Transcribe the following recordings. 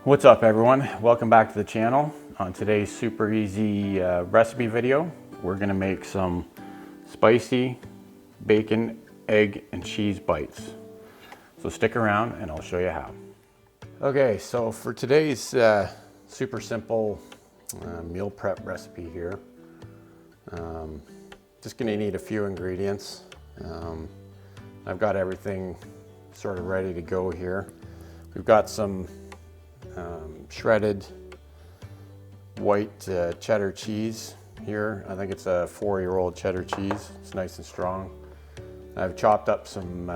What's up everyone? Welcome back to the channel. On today's super easy recipe video, we're gonna make some spicy bacon, egg, and cheese bites. So stick around and I'll show you how. Okay, so for today's super simple meal prep recipe here, just gonna need a few ingredients. I've got everything sort of ready to go here. We've got some shredded white cheddar cheese here. I think it's a 4-year-old cheddar cheese. It's nice and strong. I've chopped up some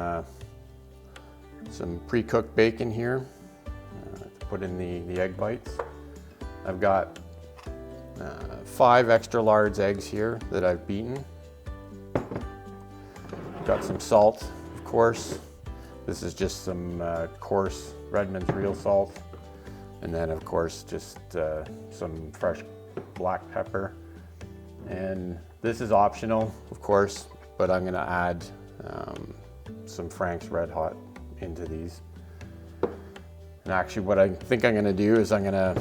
pre-cooked bacon here to put in the egg bites. I've got 5 extra large eggs here that I've beaten. Got some salt, of course. This is just some coarse Redmond's real salt. And then of course just some fresh black pepper. And this is optional, of course, but I'm gonna add some Frank's Red Hot into these. And actually what I think I'm gonna do is I'm gonna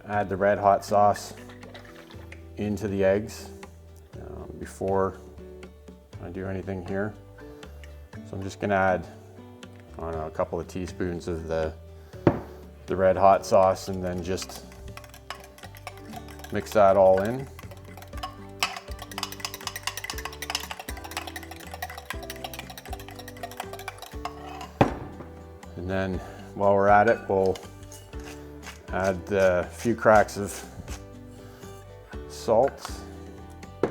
add the Red Hot sauce into the eggs before I do anything here. So I'm just gonna add, I don't know, a couple of teaspoons of the Red Hot sauce and then just mix that all in. And then while we're at it, we'll add a few cracks of salt and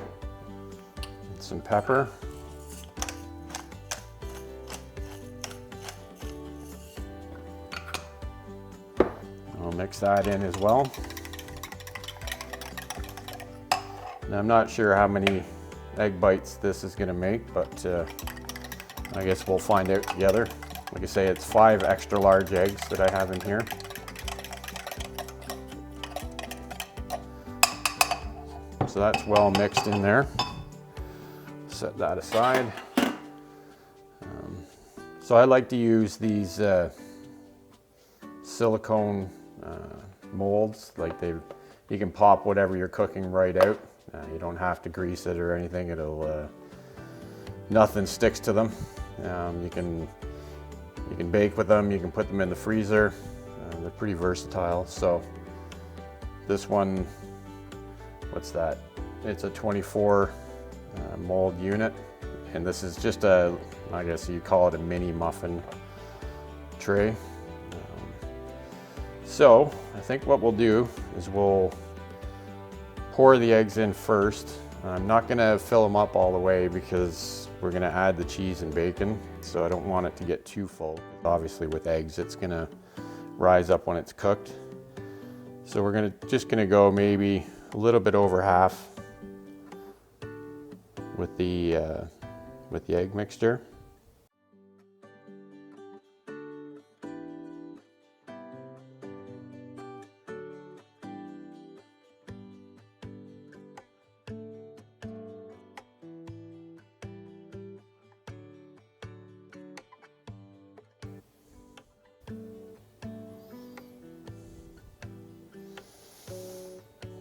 some pepper. I'll mix that in as well. Now I'm not sure how many egg bites this is gonna make, but I guess we'll find out together. Like I say, it's 5 extra large eggs that I have in here. So that's well mixed in there. Set that aside. So I like to use these silicone molds. Like you can pop whatever you're cooking right out. You don't have to grease it or anything. It'll nothing sticks to them. You can bake with them. You can put them in the freezer. They're pretty versatile. So this one, what's that? It's a 24 mold unit, and this is just a, I guess you call it a mini muffin tray. So I think what we'll do is we'll pour the eggs in first. I'm not gonna fill them up all the way because we're gonna add the cheese and bacon, so I don't want it to get too full. Obviously with eggs, it's gonna rise up when it's cooked. So we're just gonna go maybe a little bit over half with the egg mixture.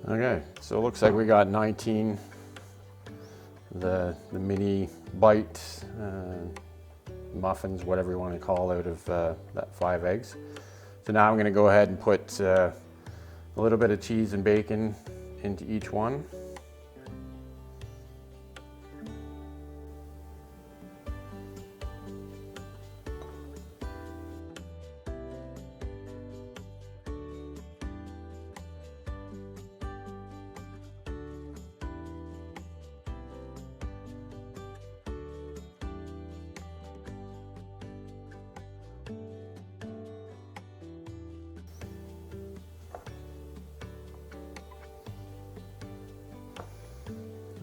Okay, so it looks like we got 19 the mini bite muffins, whatever you want to call, out of that 5 eggs. So now I'm going to go ahead and put a little bit of cheese and bacon into each one.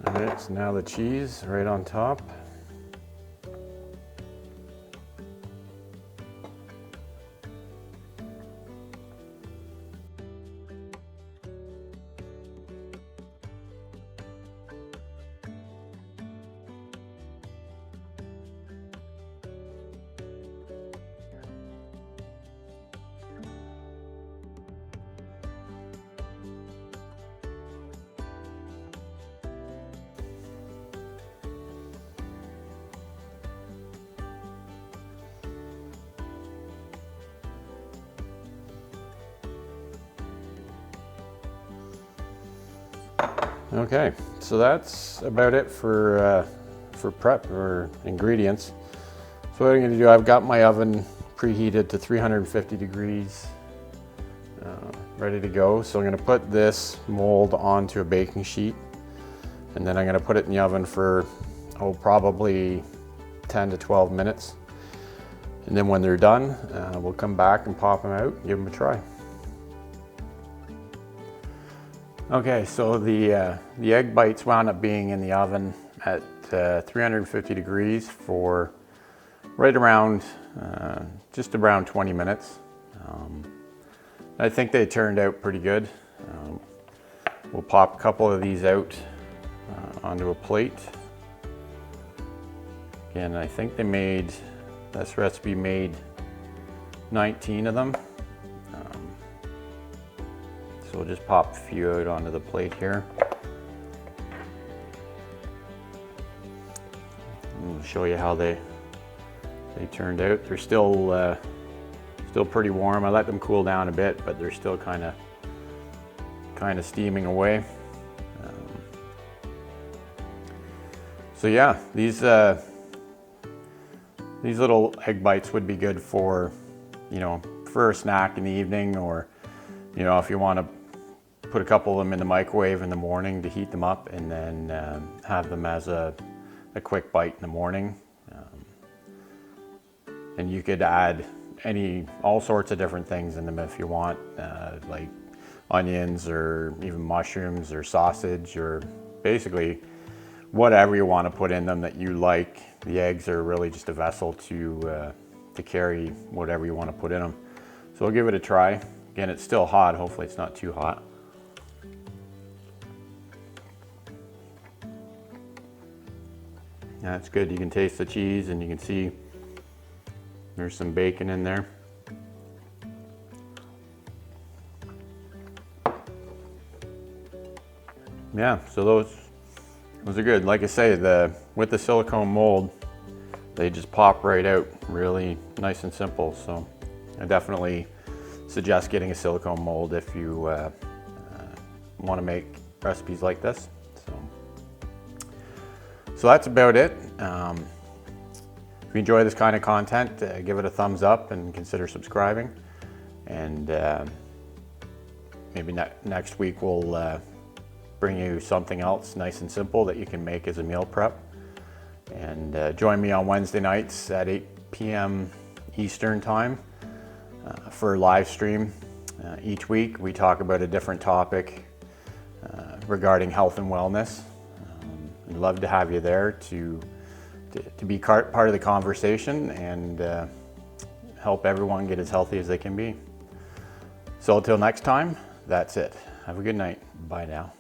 All right, so now the cheese right on top. Okay, so that's about it for prep or ingredients. So what I'm going to do, I've got my oven preheated to 350 degrees, ready to go. So I'm going to put this mold onto a baking sheet, and then I'm going to put it in the oven for probably 10 to 12 minutes. And then when they're done, we'll come back and pop them out and give them a try. Okay, so the egg bites wound up being in the oven at 350 degrees for right around, just around 20 minutes. I think they turned out pretty good. We'll pop a couple of these out onto a plate. Again, I think this recipe made 19 of them. So we'll just pop a few out onto the plate here. And we'll show you how they turned out. They're still pretty warm. I let them cool down a bit, but they're still kind of steaming away. So yeah, these little egg bites would be good for, for a snack in the evening, or if you want to put a couple of them in the microwave in the morning to heat them up, and then have them as a quick bite in the morning. And you could add all sorts of different things in them if you want, like onions or even mushrooms or sausage, or basically whatever you want to put in them that you like. The eggs are really just a vessel to carry whatever you want to put in them. So we'll give it a try. Again, it's still hot. Hopefully it's not too hot. That's good. You can taste the cheese, and you can see there's some bacon in there. Yeah, so those are good. Like I say, with the silicone mold, they just pop right out, really nice and simple. So I definitely suggest getting a silicone mold if you want to make recipes like this. So that's about it. If you enjoy this kind of content, give it a thumbs up and consider subscribing. And maybe next week we'll bring you something else nice and simple that you can make as a meal prep. And join me on Wednesday nights at 8 p.m. Eastern time for a live stream. Each week we talk about a different topic regarding health and wellness. I'd love to have you there to be part of the conversation and help everyone get as healthy as they can be. So until next time, that's it. Have a good night. Bye now.